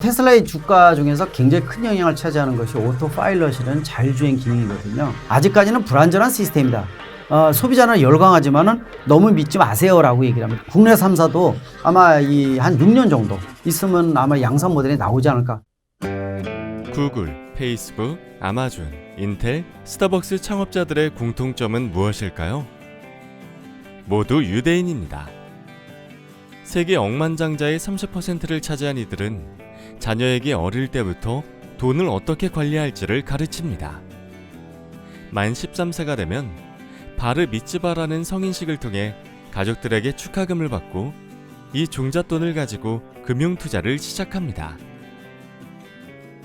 테슬라의 주가 중에서 굉장히 큰 영향을 차지하는 것이 오토파일럿이라는 자율주행 기능이거든요. 아직까지는 불안전한 시스템이다. 소비자는 열광하지만은 너무 믿지 마세요라고 얘기를 합니다. 국내 3사도 아마 한 6년 정도 있으면 아마 양산 모델이 나오지 않을까. 구글, 페이스북, 아마존, 인텔, 스타벅스 창업자들의 공통점은 무엇일까요? 모두 유대인입니다. 세계 억만장자의 30%를 차지한 이들은 자녀에게 어릴 때부터 돈을 어떻게 관리할지를 가르칩니다. 만 13세가 되면 바르 미츠바라는 성인식을 통해 가족들에게 축하금을 받고 이 종잣돈을 가지고 금융투자를 시작합니다.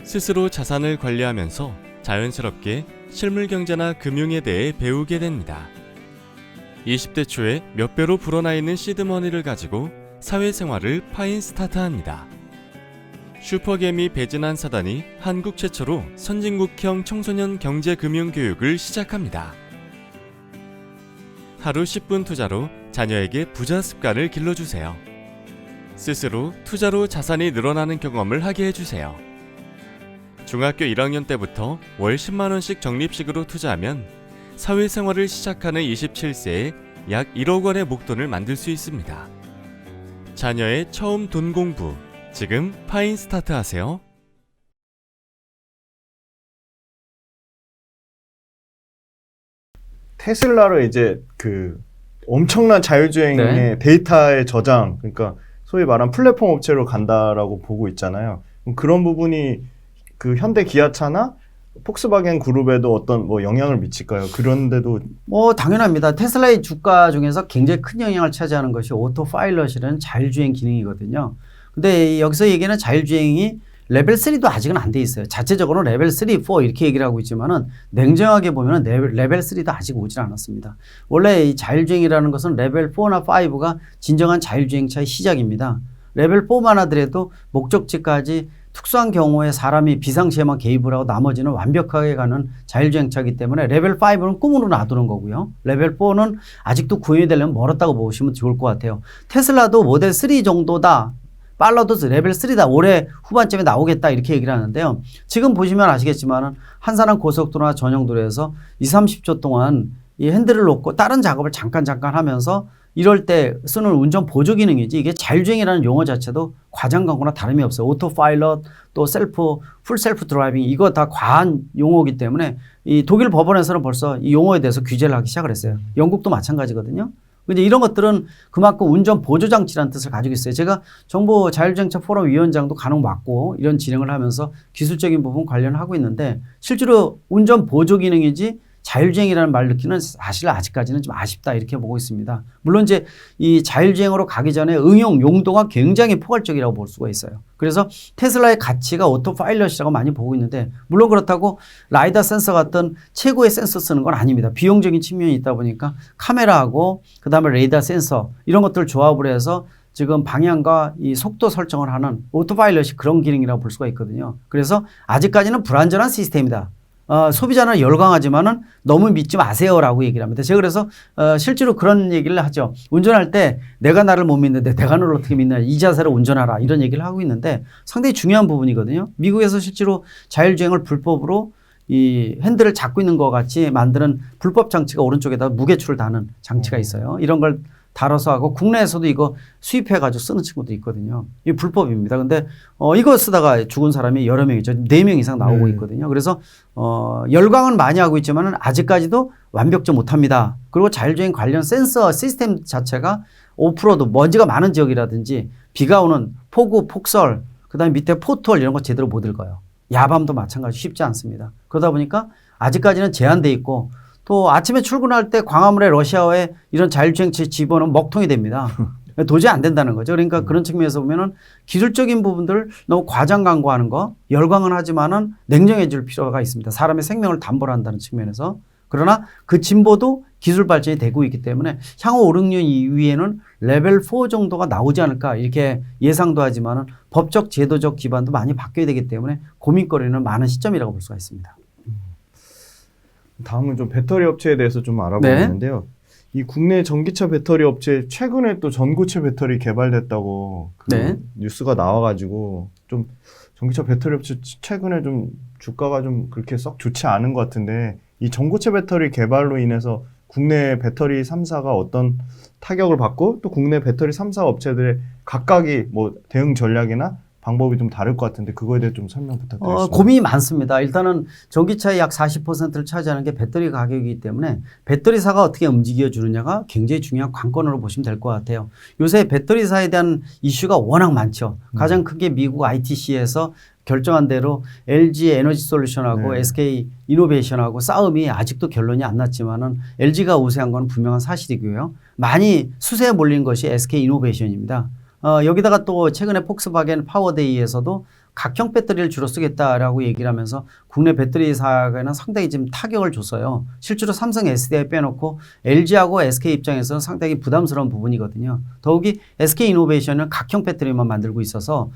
스스로 자산을 관리하면서 자연스럽게 실물경제나 금융에 대해 배우게 됩니다. 20대 초에 몇 배로 불어나 있는 시드머니를 가지고 사회생활을 파인 스타트합니다. 슈퍼개미 배진한 사단이 한국 최초로 선진국형 청소년 경제금융교육을 시작합니다. 하루 10분 투자로 자녀에게 부자 습관을 길러주세요. 스스로 투자로 자산이 늘어나는 경험을 하게 해주세요. 중학교 1학년 때부터 월 10만원씩 적립식으로 투자하면 사회생활을 시작하는 27세에 약 1억 원의 목돈을 만들 수 있습니다. 자녀의 처음 돈 공부, 지금 파인 스타트 하세요. 테슬라를 이제 엄청난 자율주행의 데이터의 저장, 그러니까 소위 말한 플랫폼 업체로 간다라고 보고 있잖아요. 그런 부분이 그 현대 기아차나 폭스바겐 그룹에도 어떤 영향을 미칠까요? 그런데도 당연합니다. 테슬라의 주가 중에서 굉장히 큰 영향을 차지하는 것이 오토파일럿이라는 자율주행 기능이거든요. 근데 여기서 얘기하는 자율주행이 레벨 3도 아직은 안 돼 있어요. 자체적으로는 레벨 3, 4 이렇게 얘기를 하고 있지만은 냉정하게 보면은 레벨 3도 아직 오질 않았습니다. 원래 이 자율주행이라는 것은 레벨 4나 5가 진정한 자율주행차의 시작입니다. 레벨 4만 하더라도 목적지까지 특수한 경우에 사람이 비상시에만 개입을 하고 나머지는 완벽하게 가는 자율주행차이기 때문에 레벨 5는 꿈으로 놔두는 거고요. 레벨 4는 아직도 구현이 되려면 멀었다고 보시면 좋을 것 같아요. 테슬라도 모델 3 정도다. 빨라도 레벨 3다. 올해 후반쯤에 나오겠다. 이렇게 얘기를 하는데요. 지금 보시면 아시겠지만 한산한 고속도로나 전용도로에서 20-30초 동안 이 핸들을 놓고 다른 작업을 잠깐 하면서 이럴 때 쓰는 운전 보조 기능이지 이게 자율주행이라는 용어 자체도 과장 광고나 다름이 없어요. 오토파일럿 또 풀 셀프 드라이빙 이거 다 과한 용어이기 때문에 이 독일 법원에서는 벌써 이 용어에 대해서 규제를 하기 시작을 했어요. 영국도 마찬가지거든요. 근데 이런 것들은 그만큼 운전 보조 장치라는 뜻을 가지고 있어요. 제가 정부 자율주행차 포럼 위원장도 간혹 맡고 이런 진행을 하면서 기술적인 부분 관련하고 있는데 실제로 운전 보조 기능이지 자율주행이라는 말 듣기는 사실 아직까지는 좀 아쉽다 이렇게 보고 있습니다. 물론 이제 이 자율주행으로 가기 전에 응용 용도가 굉장히 포괄적이라고 볼 수가 있어요. 그래서 테슬라의 가치가 오토파일럿이라고 많이 보고 있는데 물론 그렇다고 라이다 센서 같은 최고의 센서 쓰는 건 아닙니다. 비용적인 측면이 있다 보니까 카메라하고 그다음에 레이더 센서 이런 것들을 조합을 해서 지금 방향과 이 속도 설정을 하는 오토파일럿이 그런 기능이라고 볼 수가 있거든요. 그래서 아직까지는 불안전한 시스템이다. 소비자는 열광하지만은 너무 믿지 마세요라고 얘기를 합니다. 제가 그래서 실제로 그런 얘기를 하죠. 운전할 때 내가 나를 못 믿는데 내가 너를 어떻게 믿냐 이 자세로 운전하라 이런 얘기를 하고 있는데 상당히 중요한 부분이거든요. 미국에서 실제로 자율주행을 불법으로 이 핸들을 잡고 있는 것 같이 만드는 불법 장치가 오른쪽에다 무게추를 다는 장치가 있어요. 이런 걸 달아서 하고 국내에서도 이거 수입해가지고 쓰는 친구도 있거든요. 이게 불법입니다. 근데 이거 쓰다가 죽은 사람이 여러 명이죠. 4명 이상 나오고 있거든요. 그래서 열광은 많이 하고 있지만 아직까지도 완벽지 못합니다. 그리고 자율주행 관련 센서 시스템 자체가 오프로드 먼지가 많은 지역이라든지 비가 오는 폭우, 폭설 그다음에 밑에 포털 이런 거 제대로 못 읽어요. 야밤도 마찬가지 쉽지 않습니다. 그러다 보니까 아직까지는 제한돼 있고 또 아침에 출근할 때 광화문에 러시아어에 이런 자율주행차 집어넣으면 먹통이 됩니다. 도저히 안 된다는 거죠. 그러니까 그런 측면에서 보면은 기술적인 부분들을 너무 과장 광고하는 거 열광은 하지만은 냉정해질 필요가 있습니다. 사람의 생명을 담보로 한다는 측면에서. 그러나 그 진보도 기술 발전이 되고 있기 때문에 향후 5, 6년 이후에는 레벨 4 정도가 나오지 않을까 이렇게 예상도 하지만은 법적 제도적 기반도 많이 바뀌어야 되기 때문에 고민거리는 많은 시점이라고 볼 수가 있습니다. 다음은 좀 배터리 업체에 대해서 좀 알아보겠는데요. 이 국내 전기차 배터리 업체 최근에 또 전고체 배터리 개발됐다고 뉴스가 나와가지고 좀 전기차 배터리 업체 최근에 좀 주가가 좀 그렇게 썩 좋지 않은 것 같은데 이 전고체 배터리 개발로 인해서 국내 배터리 3사가 어떤 타격을 받고 또 국내 배터리 3사 업체들의 각각이 뭐 대응 전략이나 방법이 좀 다를 것 같은데 그거에 대해 좀 설명 부탁드리겠습니다. 고민이 많습니다. 일단은 전기차의 약 40%를 차지하는 게 배터리 가격이기 때문에 배터리사가 어떻게 움직여 주느냐가 굉장히 중요한 관건으로 보시면 될 것 같아요. 요새 배터리사에 대한 이슈가 워낙 많죠. 가장 크게 미국 ITC에서 결정한 대로 LG 에너지 솔루션하고 네. SK 이노베이션하고 싸움이 아직도 결론이 안 났지만은 LG가 우세한 건 분명한 사실이고요. 많이 수세에 몰린 것이 SK 이노베이션입니다. 여기다가 또 최근에 폭스바겐 파워데이에서도 각형 배터리를 주로 쓰겠다라고 얘기를 하면서 국내 배터리사에는 상당히 지금 타격을 줬어요. 실제로 삼성 SDI 빼놓고 LG하고 SK 입장에서는 상당히 부담스러운 부분이거든요. 더욱이 SK 이노베이션은 각형 배터리만 만들고 있어서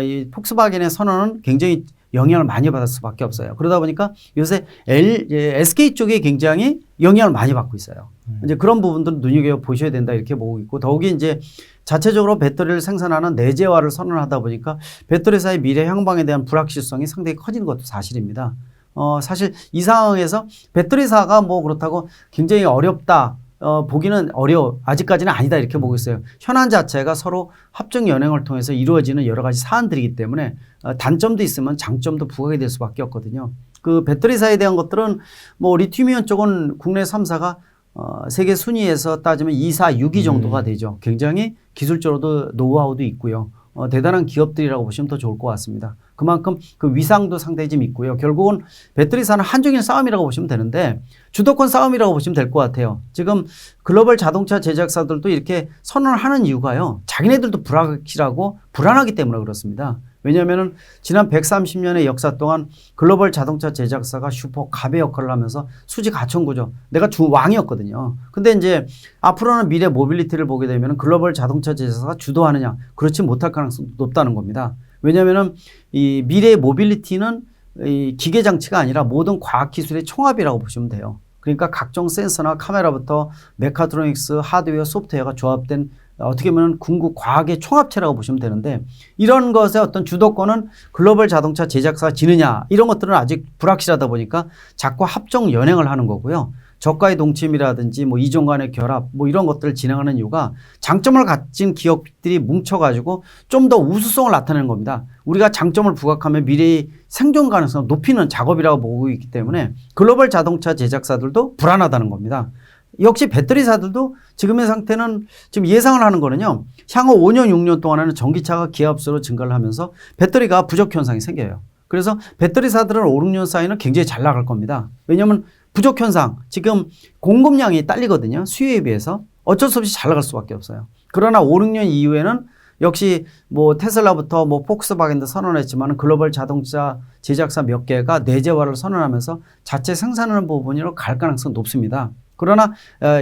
이 폭스바겐의 선언은 굉장히 영향을 많이 받을 수밖에 없어요. 그러다 보니까 요새 SK 쪽에 굉장히 영향을 많이 받고 있어요. 이제 그런 부분들은 눈여겨 보셔야 된다 이렇게 보고 있고 더욱이 이제 자체적으로 배터리를 생산하는 내재화를 선언하다 보니까 배터리사의 미래 향방에 대한 불확실성이 상당히 커지는 것도 사실입니다. 사실 이 상황에서 배터리사가 뭐 그렇다고 굉장히 어렵다. 보기는 아직까지는 아니다 이렇게 보고 있어요. 현안 자체가 서로 합종 연행을 통해서 이루어지는 여러 가지 사안들이기 때문에 단점도 있으면 장점도 부각이 될 수밖에 없거든요. 그 배터리사에 대한 것들은 뭐 리튬이온 쪽은 국내 3사가 세계 순위에서 따지면 2, 4, 6위 정도가 되죠. 굉장히 기술적으로도 노하우도 있고요. 대단한 기업들이라고 보시면 더 좋을 것 같습니다. 그만큼 그 위상도 상당히 좀 있고요. 결국은 배터리사는 한중일 싸움이라고 보시면 되는데 주도권 싸움이라고 보시면 될 것 같아요. 지금 글로벌 자동차 제작사들도 이렇게 선언을 하는 이유가요. 자기네들도 불확실하고 불안하기 때문에 그렇습니다. 왜냐하면 지난 130년의 역사 동안 글로벌 자동차 제작사가 슈퍼 갑의 역할을 하면서 수지 가천구죠. 내가 주왕이었거든요. 근데 이제 앞으로는 미래 모빌리티를 보게 되면 글로벌 자동차 제작사가 주도하느냐 그렇지 못할 가능성도 높다는 겁니다. 왜냐하면 이 미래의 모빌리티는 이 기계 장치가 아니라 모든 과학 기술의 총합이라고 보시면 돼요. 그러니까 각종 센서나 카메라부터 메카트로닉스, 하드웨어, 소프트웨어가 조합된 어떻게 보면 궁극 과학의 총합체라고 보시면 되는데 이런 것의 어떤 주도권은 글로벌 자동차 제작사가 지느냐 이런 것들은 아직 불확실하다 보니까 자꾸 합종 연행을 하는 거고요. 저가의 동침이라든지 뭐 이종 간의 결합 뭐 이런 것들을 진행하는 이유가 장점을 가진 기업들이 뭉쳐가지고 좀 더 우수성을 나타내는 겁니다. 우리가 장점을 부각하면 미래의 생존 가능성을 높이는 작업이라고 보고 있기 때문에 글로벌 자동차 제작사들도 불안하다는 겁니다. 역시 배터리사들도 지금의 상태는 지금 예상을 하는 거는요. 향후 5년, 6년 동안에는 전기차가 기하급수로 증가를 하면서 배터리가 부족 현상이 생겨요. 그래서 배터리사들은 5, 6년 사이는 굉장히 잘 나갈 겁니다. 왜냐하면 부족 현상, 지금 공급량이 딸리거든요. 수요에 비해서 어쩔 수 없이 잘 나갈 수밖에 없어요. 그러나 5, 6년 이후에는 역시 뭐 테슬라부터 뭐 폭스바겐도 선언했지만 글로벌 자동차 제작사 몇 개가 내재화를 선언하면서 자체 생산하는 부분으로 갈 가능성이 높습니다. 그러나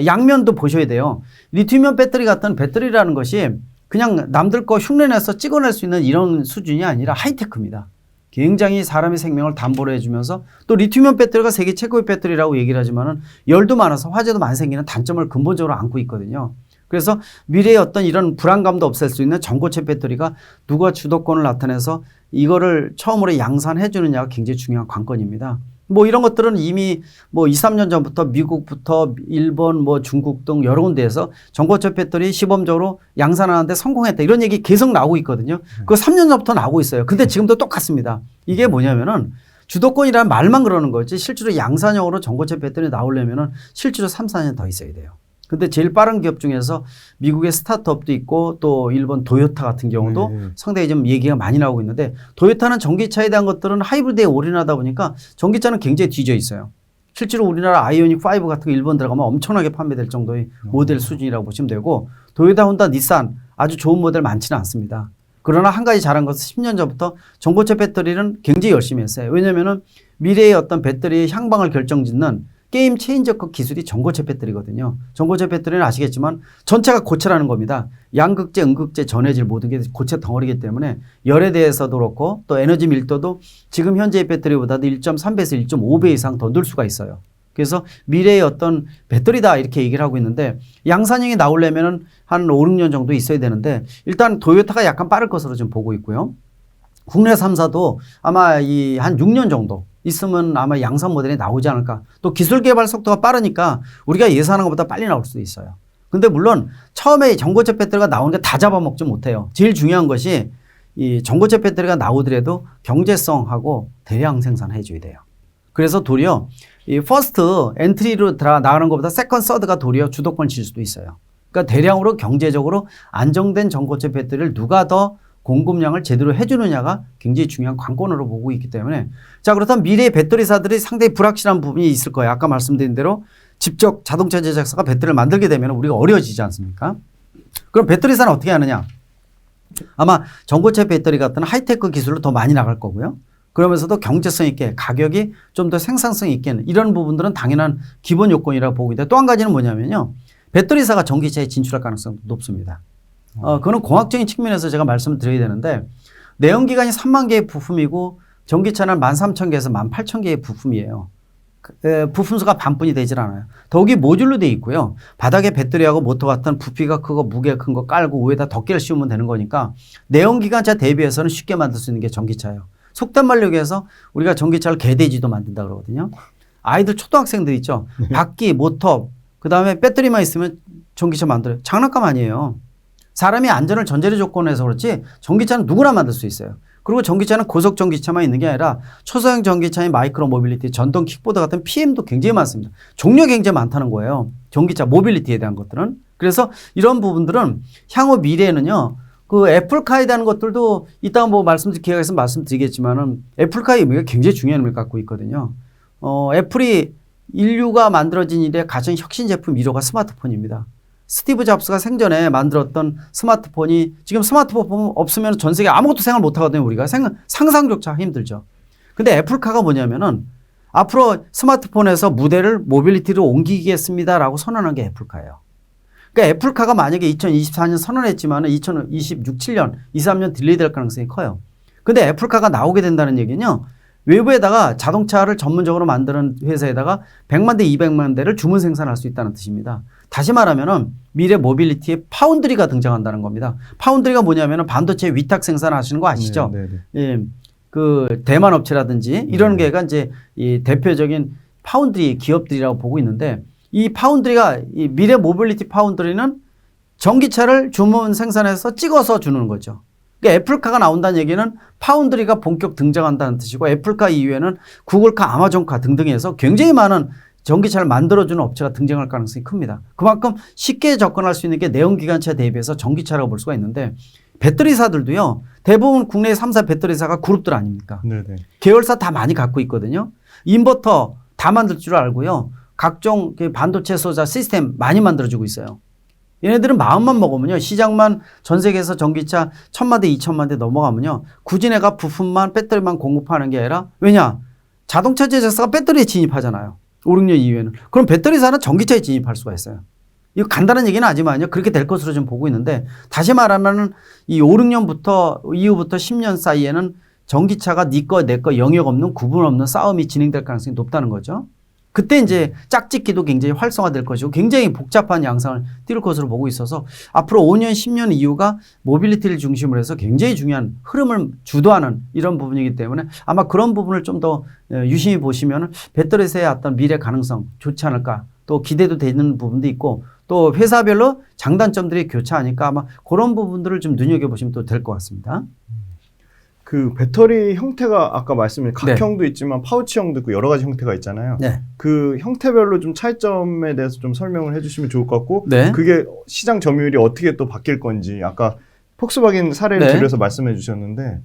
양면도 보셔야 돼요. 리튬이온 배터리 같은 배터리라는 것이 그냥 남들 거 흉내내서 찍어낼 수 있는 이런 수준이 아니라 하이테크입니다. 굉장히 사람의 생명을 담보로 해주면서 또 리튬이온 배터리가 세계 최고의 배터리라고 얘기를 하지만은 열도 많아서 화재도 많이 생기는 단점을 근본적으로 안고 있거든요. 그래서 미래의 어떤 이런 불안감도 없앨 수 있는 전고체 배터리가 누가 주도권을 나타내서 이거를 처음으로 양산해 주느냐가 굉장히 중요한 관건입니다. 뭐 이런 것들은 이미 뭐 2, 3년 전부터 미국부터 일본 뭐 중국 등 여러 군데에서 전고체 배터리 시범적으로 양산하는데 성공했다. 이런 얘기 계속 나오고 있거든요. 그거 3년 전부터 나오고 있어요. 근데 지금도 똑같습니다. 이게 뭐냐면은 주도권이라는 말만 그러는 거지 실제로 양산형으로 전고체 배터리 나오려면은 실제로 3, 4년 더 있어야 돼요. 근데 제일 빠른 기업 중에서 미국의 스타트업도 있고 또 일본 도요타 같은 경우도 상당히 좀 얘기가 많이 나오고 있는데 도요타는 전기차에 대한 것들은 하이브리드에 올인하다 보니까 전기차는 굉장히 뒤져 있어요. 실제로 우리나라 아이오닉 5 같은 거 일본 들어가면 엄청나게 판매될 정도의 모델 수준이라고 보시면 되고 도요타, 혼다, 닛산 아주 좋은 모델 많지는 않습니다. 그러나 한 가지 잘한 것은 10년 전부터 전고체 배터리는 굉장히 열심히 했어요. 왜냐하면 미래의 어떤 배터리의 향방을 결정짓는 게임 체인저급 기술이 전고체 배터리거든요. 전고체 배터리는 아시겠지만 전체가 고체라는 겁니다. 양극재, 음극재, 전해질 모든 게 고체 덩어리이기 때문에 열에 대해서도 그렇고 또 에너지 밀도도 지금 현재의 배터리보다도 1.3배에서 1.5배 이상 더 늘 수가 있어요. 그래서 미래의 어떤 배터리다 이렇게 얘기를 하고 있는데 양산형이 나오려면 한 5, 6년 정도 있어야 되는데 일단 도요타가 약간 빠를 것으로 좀 보고 있고요. 국내 3사도 아마 이 한 6년 정도 있으면 아마 양산 모델이 나오지 않을까. 또 기술 개발 속도가 빠르니까 우리가 예상하는 것보다 빨리 나올 수도 있어요. 근데 물론 처음에 전고체 배터리가 나오는 게 다 잡아먹지 못해요. 제일 중요한 것이 이 전고체 배터리가 나오더라도 경제성하고 대량 생산해 줘야 돼요. 그래서 도리어 이 퍼스트 엔트리로 나가는 것보다 세컨, 서드가 도리어 주도권 질 수도 있어요. 그러니까 대량으로 경제적으로 안정된 전고체 배터리를 누가 더 공급량을 제대로 해주느냐가 굉장히 중요한 관건으로 보고 있기 때문에 자, 그렇다면 미래의 배터리사들이 상당히 불확실한 부분이 있을 거예요. 아까 말씀드린 대로 직접 자동차 제작사가 배터리를 만들게 되면 우리가 어려워지지 않습니까? 그럼 배터리사는 어떻게 하느냐? 아마 전고체 배터리 같은 하이테크 기술로 더 많이 나갈 거고요. 그러면서도 경제성 있게 가격이 좀 더 생산성 있게 이런 부분들은 당연한 기본 요건이라고 보고 있는데 또 한 가지는 뭐냐면요. 배터리사가 전기차에 진출할 가능성도 높습니다. 그거는 공학적인 측면에서 제가 말씀을 드려야 되는데 내연기관이 3만 개의 부품이고 전기차는 13,000개에서 18,000개의 부품이에요. 부품수가 반뿐이 되질 않아요. 더욱이 모듈로 되어 있고요. 바닥에 배터리하고 모터 같은 부피가 크고 무게가 큰 거 깔고 위에다 덮개를 씌우면 되는 거니까 내연기관차 대비해서는 쉽게 만들 수 있는 게 전기차예요. 속된 말로 얘기해서 우리가 전기차를 개돼지도 만든다 그러거든요. 아이들 초등학생들 있죠. 바퀴, 모터, 그다음에 배터리만 있으면 전기차 만들어요. 장난감 아니에요. 사람이 안전을 전제로 조건해서 그렇지 전기차는 누구나 만들 수 있어요. 그리고 전기차는 고속 전기차만 있는 게 아니라 초소형 전기차인 마이크로 모빌리티, 전동 킥보드 같은 PM도 굉장히 많습니다. 종류가 굉장히 많다는 거예요. 전기차 모빌리티에 대한 것들은. 그래서 이런 부분들은 향후 미래에는요. 그 애플카에 대한 것들도 이따가 뭐 말씀드릴 기회가 있으면 말씀드리겠지만은 애플카의 의미가 굉장히 중요한 의미를 갖고 있거든요. 애플이 인류가 만들어진 이래 가장 혁신 제품 1호가 스마트폰입니다. 스티브 잡스가 생전에 만들었던 스마트폰이 지금 스마트폰 없으면 전 세계 아무것도 생각 못 하거든요. 우리가 상상조차 힘들죠. 근데 애플카가 뭐냐면은 앞으로 스마트폰에서 무대를 모빌리티로 옮기겠습니다라고 선언한 게 애플카예요. 그러니까 애플카가 만약에 2024년 선언했지만 2026, 7년, 2, 3년 딜레이 될 가능성이 커요. 근데 애플카가 나오게 된다는 얘기는요. 외부에다가 자동차를 전문적으로 만드는 회사에다가 100만 대, 200만 대를 주문 생산할 수 있다는 뜻입니다. 다시 말하면은 미래 모빌리티에 파운드리가 등장한다는 겁니다. 파운드리가 뭐냐면은 반도체 위탁 생산하시는 거 아시죠? 예, 그 대만 업체라든지 이런 게가 이제 이 대표적인 파운드리 기업들이라고 보고 있는데 이 파운드리가 이 미래 모빌리티 파운드리는 전기차를 주문 생산해서 찍어서 주는 거죠. 그러니까 애플카가 나온다는 얘기는 파운드리가 본격 등장한다는 뜻이고 애플카 이후에는 구글카, 아마존카 등등 해서 굉장히 많은 전기차를 만들어주는 업체가 등장할 가능성이 큽니다. 그만큼 쉽게 접근할 수 있는 게 내연기관차 대비해서 전기차라고 볼 수가 있는데 배터리사들도요. 대부분 국내의 3사 배터리사가 그룹들 아닙니까? 네네. 계열사 다 많이 갖고 있거든요. 인버터 다 만들 줄 알고요. 각종 반도체 소자 시스템 많이 만들어주고 있어요. 얘네들은 마음만 먹으면요. 시장만 전 세계에서 전기차 1000만 대, 2000만 대 넘어가면요. 굳이 내가 부품만 배터리만 공급하는 게 아니라 왜냐? 자동차 제작사가 배터리에 진입하잖아요. 5, 6년 이후에는. 그럼 배터리사는 전기차에 진입할 수가 있어요. 이거 간단한 얘기는 아니지만요. 그렇게 될 것으로 좀 보고 있는데 다시 말하면은 이 5, 6년부터 이후부터 10년 사이에는 전기차가 네 거, 내 거 영역 없는 구분 없는 싸움이 진행될 가능성이 높다는 거죠. 그때 이제 짝짓기도 굉장히 활성화될 것이고 굉장히 복잡한 양상을 띄울 것으로 보고 있어서 앞으로 5년, 10년 이후가 모빌리티를 중심으로 해서 굉장히 중요한 흐름을 주도하는 이런 부분이기 때문에 아마 그런 부분을 좀 더 유심히 보시면 배터리사의 어떤 미래 가능성 좋지 않을까 또 기대도 되는 부분도 있고 또 회사별로 장단점들이 교차하니까 아마 그런 부분들을 좀 눈여겨보시면 또 될 것 같습니다. 그 배터리 형태가 아까 말씀드린 각형도 있지만 파우치형도 있고 여러 가지 형태가 있잖아요. 네. 그 형태별로 좀 차이점에 대해서 좀 설명을 해주시면 좋을 것 같고 그게 시장 점유율이 어떻게 또 바뀔 건지 아까 폭스바겐 사례를 들여서 말씀해 주셨는데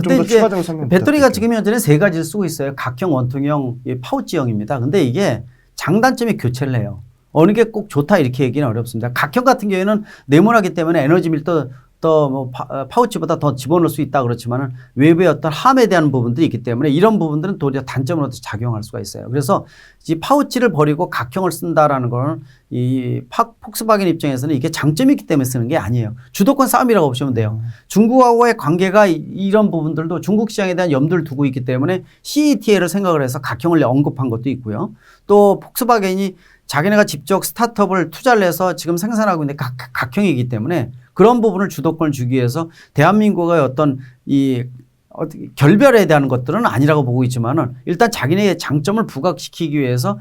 근데 이제 추가적으로 설명 배터리가 지금 현재는 세 가지를 쓰고 있어요. 각형, 원통형, 파우치형입니다. 근데 이게 장단점이 교체를 해요. 어느 게 꼭 좋다 이렇게 얘기는 어렵습니다. 각형 같은 경우에는 네모나기 때문에 에너지 밀도 뭐 파우치보다 더 집어넣을 수 있다 그렇지만은 외부의 어떤 함에 대한 부분들이 있기 때문에 이런 부분들은 도리어 단점으로 작용할 수가 있어요. 그래서 이 파우치를 버리고 각형을 쓴다라는 거는 이 폭스바겐 입장에서는 이게 장점이 있기 때문에 쓰는 게 아니에요. 주도권 싸움이라고 보시면 돼요. 중국하고의 관계가 이런 부분들도 중국 시장에 대한 염두를 두고 있기 때문에 CATL을 생각을 해서 각형을 언급한 것도 있고요. 또 폭스바겐이 자기네가 직접 스타트업을 투자를 해서 지금 생산하고 있는 각형이기 때문에 그런 부분을 주도권을 주기 위해서 대한민국의 어떤 이 어떻게 결별에 대한 것들은 아니라고 보고 있지만은 일단 자기네의 장점을 부각시키기 위해서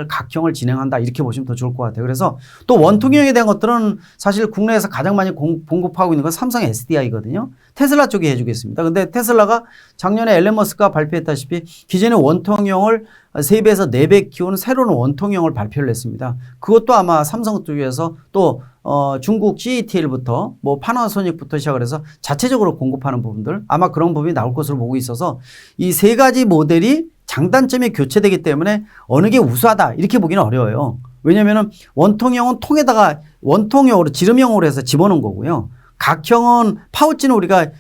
각형을 진행한다 이렇게 보시면 더 좋을 것 같아요. 그래서 또 원통형에 대한 것들은 사실 국내에서 가장 많이 공급하고 있는 건 삼성 SDI거든요. 테슬라 쪽이 해주겠습니다. 근데 테슬라가 작년에 앨런 머스크가 발표했다시피 기존의 원통형을 3배에서 4배 키우는 새로운 원통형을 발표를 했습니다. 그것도 아마 삼성 쪽에서 또 중국 CATL부터 뭐 파나소닉부터 시작을 해서 자체적으로 공급하는 부분들 아마 그런 부분이 나올 것으로 보고 있어서 이 세 가지 모델이 장단점이 교체되기 때문에 어느 게 우수하다 이렇게 보기는 어려워요. 왜냐하면 원통형은 통에다가 원통형으로 지름형으로 해서 집어넣은 거고요. 각형은 파우치는 우리가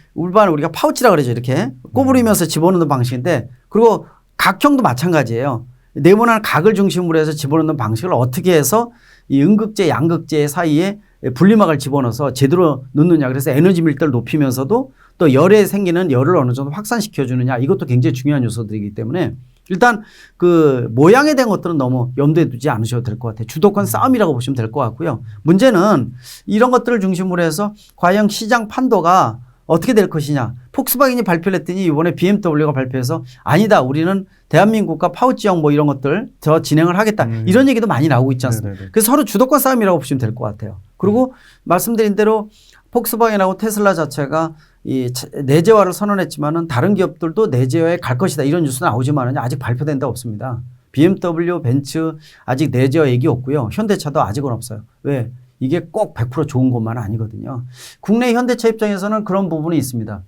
파우치라 그러죠. 이렇게 꼬부리면서 집어넣는 방식인데 그리고 각형도 마찬가지예요. 네모난 각을 중심으로 해서 집어넣는 방식을 어떻게 해서 이 음극재, 양극재 사이에 분리막을 집어넣어서 제대로 넣느냐. 그래서 에너지 밀도를 높이면서도 또 열에 생기는 열을 어느 정도 확산시켜 주느냐. 이것도 굉장히 중요한 요소들이기 때문에 일단 그 모양에 대한 것들은 너무 염두에 두지 않으셔도 될 것 같아요. 주도권 싸움이라고 보시면 될 것 같고요. 문제는 이런 것들을 중심으로 해서 과연 시장 판도가 어떻게 될 것이냐. 폭스바겐이 발표를 했더니 이번에 BMW가 발표해서 아니다. 우리는 대한민국과 파우치형 뭐 이런 것들 더 진행을 하겠다. 이런 얘기도 많이 나오고 있지 않습니까? 네네네. 그래서 서로 주도권 싸움이라고 보시면 될 것 같아요. 그리고 말씀드린 대로 폭스바겐하고 테슬라 자체가 이 내재화를 선언했지만은 다른 기업들도 내재화에 갈 것이다. 이런 뉴스 나오지만은 아직 발표된 데 없습니다. BMW, 벤츠 아직 내재화 얘기 없고요. 현대차도 아직은 없어요. 왜? 이게 꼭 100% 좋은 것만은 아니거든요. 국내 현대차 입장에서는 그런 부분이 있습니다.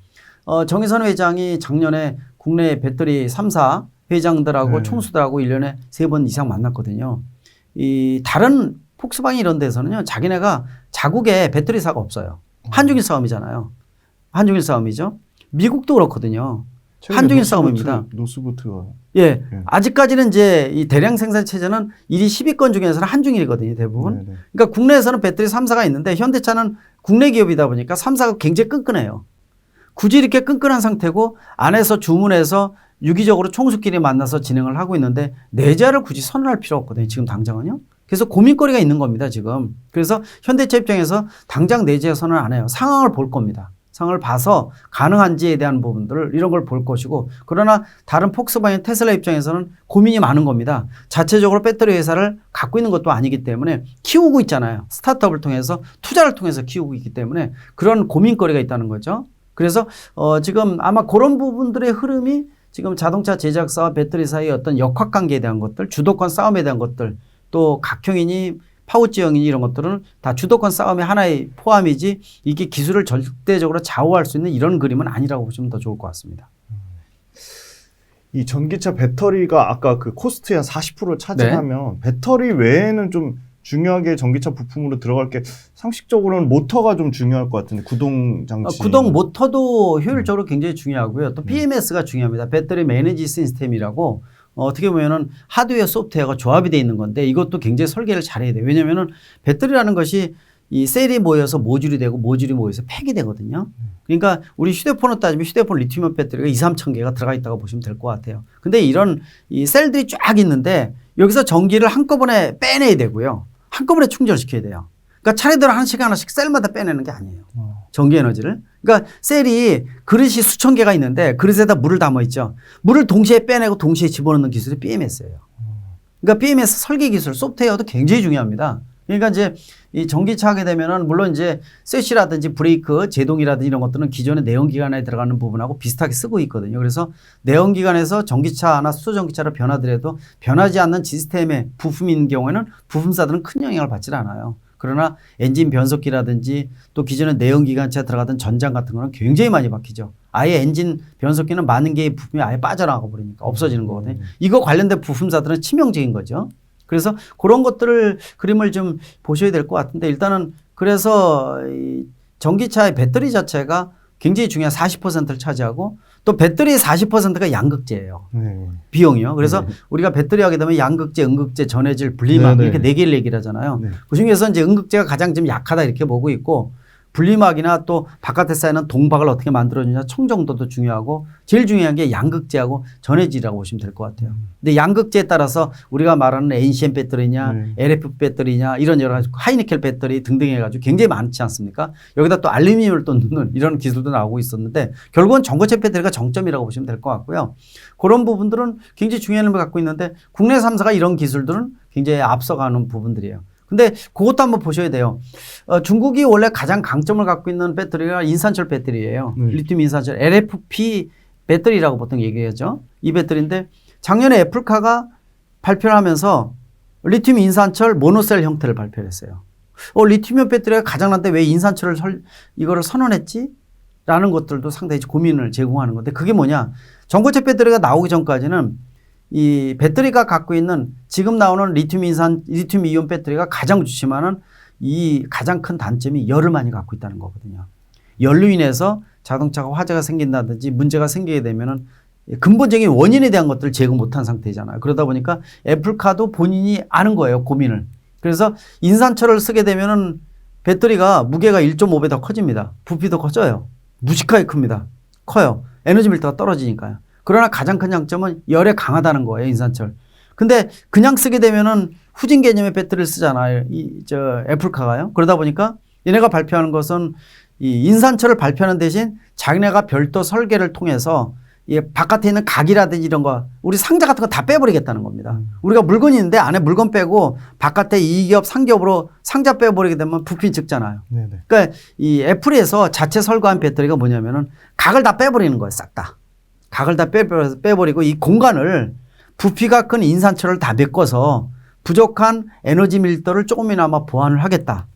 정의선 회장이 작년에 국내 배터리 3사 회장들하고 총수들하고 1년에 3번 이상 만났거든요. 이 다른 폭스바겐 이런 데서는요. 자기네가 자국에 배터리사가 없어요. 한중일 싸움이잖아요. 한중일 싸움이죠. 미국도 그렇거든요. 한중일 싸움입니다. 노스부트가. 예. 아직까지는 이제 이 대량 생산 체제는 1위 10위권 중에서는 한중일이거든요, 대부분. 네네. 그러니까 국내에서는 배터리 3사가 있는데 현대차는 국내 기업이다 보니까 3사가 굉장히 끈끈해요. 굳이 이렇게 끈끈한 상태고 안에서 주문해서 유기적으로 총수끼리 만나서 진행을 하고 있는데 내재화를 굳이 선언할 필요 없거든요, 지금 당장은요. 그래서 고민거리가 있는 겁니다, 지금. 그래서 현대차 입장에서 당장 내재화 선언 안 해요. 상황을 볼 겁니다. 상황을 봐서 가능한지에 대한 부분들을 이런 걸 볼 것이고 그러나 다른 폭스바겐 테슬라 입장에서는 고민이 많은 겁니다. 자체적으로 배터리 회사를 갖고 있는 것도 아니기 때문에 키우고 있잖아요. 스타트업을 통해서 투자를 통해서 키우고 있기 때문에 그런 고민거리가 있다는 거죠. 그래서 지금 아마 그런 부분들의 흐름이 지금 자동차 제작사와 배터리 사이의 어떤 역학관계에 대한 것들, 주도권 싸움에 대한 것들, 또 각형이니 파우치형이니 이런 것들은 다 주도권 싸움의 하나의 포함이지 이게 기술을 절대적으로 좌우할 수 있는 이런 그림은 아니라고 보시면 더 좋을 것 같습니다. 이 전기차 배터리가 아까 그 코스트의 한 40%를 차지하면 배터리 외에는 좀 중요하게 전기차 부품으로 들어갈 게 상식적으로는 모터가 좀 중요할 것 같은데 구동 장치. 구동 모터도 효율적으로 굉장히 중요하고요. 또 BMS가 중요합니다. 배터리 매니지 시스템이라고 어떻게 보면은 하드웨어 소프트웨어가 조합이 되어 있는 건데 이것도 굉장히 설계를 잘해야 돼요. 왜냐면은 배터리라는 것이 이 셀이 모여서 모듈이 되고 모듈이 모여서 팩이 되거든요. 그러니까 우리 휴대폰을 따지면 휴대폰 리튬이온 배터리가 2,3천 개가 들어가 있다고 보시면 될 것 같아요. 근데 이런 이 셀들이 쫙 있는데 여기서 전기를 한꺼번에 빼내야 되고요. 한꺼번에 충전시켜야 돼요. 그러니까 차례대로 하나씩 셀마다 빼내는 게 아니에요. 전기 에너지를. 그러니까 셀이 그릇이 수천 개가 있는데 그릇에다 물을 담아 있죠. 물을 동시에 빼내고 동시에 집어넣는 기술이 BMS예요. 그러니까 BMS 설계 기술, 소프트웨어도 굉장히 중요합니다. 그러니까 이제 이 전기차 하게 되면은 물론 이제 셋이라든지 브레이크, 제동이라든지 이런 것들은 기존의 내연기관에 들어가는 부분하고 비슷하게 쓰고 있거든요. 그래서 내연기관에서 전기차나 수소전기차로 변하더라도 변하지 않는 시스템의 부품인 경우에는 부품사들은 큰 영향을 받질 않아요. 그러나 엔진 변속기라든지 또 기존의 내연기관차에 들어가던 전장 같은 거는 굉장히 많이 바뀌죠. 아예 엔진 변속기는 많은 개의 부품이 아예 빠져나가 버리니까 없어지는 거거든요. 이거 관련된 부품사들은 치명적인 거죠. 그래서 그런 것들을 그림을 좀 보셔야 될 것 같은데 일단은 그래서 이 전기차의 배터리 자체가 굉장히 중요한 40%를 차지하고 또 배터리의 40%가 양극재예요. 비용이요. 그래서 우리가 배터리 하게 되면 양극재, 음극재, 전해질, 분리막 이렇게 4개를 얘기를 하잖아요. 그 중에서 이제 음극재가 가장 좀 약하다 이렇게 보고 있고 분리막이나 또 바깥에 쌓이는 동박을 어떻게 만들어주냐 청정도도 중요하고 제일 중요한 게 양극재하고 전해질이라고 보시면 될 것 같아요. 근데 양극재에 따라서 우리가 말하는 NCM 배터리냐 LF 배터리냐 이런 여러 가지 하이니켈 배터리 등등 해가지고 굉장히 많지 않습니까? 여기다 또 알루미늄을 또 넣는 이런 기술도 나오고 있었는데 결국은 전고체 배터리가 정점이라고 보시면 될 것 같고요. 그런 부분들은 굉장히 중요한 의미를 갖고 있는데 국내 3사가 이런 기술들은 굉장히 앞서가는 부분들이에요. 근데 그것도 한번 보셔야 돼요. 중국이 원래 가장 강점을 갖고 있는 배터리가 인산철 배터리예요. 리튬 인산철 LFP 배터리라고 보통 얘기하죠. 이 배터리인데 작년에 애플카가 발표를 하면서 리튬 인산철 모노셀 형태를 발표를 했어요. 리튬이온 배터리가 가장 난데 왜 인산철을 이거를 선언했지? 라는 것들도 상당히 고민을 제공하는 건데 그게 뭐냐. 전고체 배터리가 나오기 전까지는 이 배터리가 갖고 있는 지금 나오는 리튬 이온 배터리가 가장 좋지만은 이 가장 큰 단점이 열을 많이 갖고 있다는 거거든요. 열로 인해서 자동차가 화재가 생긴다든지 문제가 생기게 되면은 근본적인 원인에 대한 것들을 제거 못한 상태잖아요. 그러다 보니까 애플카도 본인이 아는 거예요, 고민을. 그래서 인산철을 쓰게 되면은 배터리가 무게가 1.5배 더 커집니다. 부피도 커져요. 무식하게 큽니다. 커요. 에너지 밀도가 떨어지니까요. 그러나 가장 큰 장점은 열에 강하다는 거예요, 인산철. 근데 그냥 쓰게 되면은 후진 개념의 배터리를 쓰잖아요. 애플카가요. 그러다 보니까 얘네가 발표하는 것은 이 인산철을 발표하는 대신 자기네가 별도 설계를 통해서 이 바깥에 있는 각이라든지 이런 거 우리 상자 같은 거 다 빼버리겠다는 겁니다. 우리가 물건이 있는데 안에 물건 빼고 바깥에 2기업, 3기업으로 상자 빼버리게 되면 부피 적잖아요. 네네. 그러니까 이 애플에서 자체 설계한 배터리가 뭐냐면은 각을 다 빼버리는 거예요, 싹 다. 각을 다 빼버리고 이 공간을 부피가 큰 인산철을 다 메꿔서 부족한 에너지 밀도를 조금이나마 보완을 하겠다.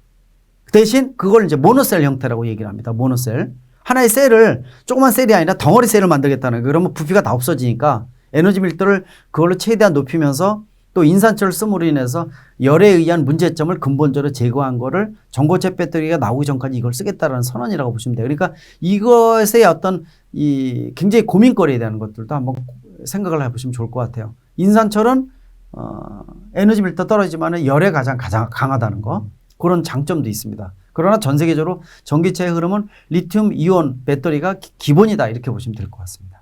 대신 그걸 이제 모노셀 형태라고 얘기를 합니다. 모노셀. 하나의 셀을 조그만 셀이 아니라 덩어리 셀을 만들겠다는 거예요. 그러면 부피가 다 없어지니까 에너지 밀도를 그걸로 최대한 높이면서 또 인산철을 씀으로 인해서 열에 의한 문제점을 근본적으로 제거한 거를 전고체 배터리가 나오기 전까지 이걸 쓰겠다라는 선언이라고 보시면 돼요. 그러니까 이것의 어떤 이 굉장히 고민거리에 대한 것들도 한번 생각을 해보시면 좋을 것 같아요. 인산철은 에너지 밀도 떨어지지만 열에 가장 강하다는 거 그런 장점도 있습니다. 그러나 전 세계적으로 전기차의 흐름은 리튬 이온 배터리가 기본이다 이렇게 보시면 될 것 같습니다.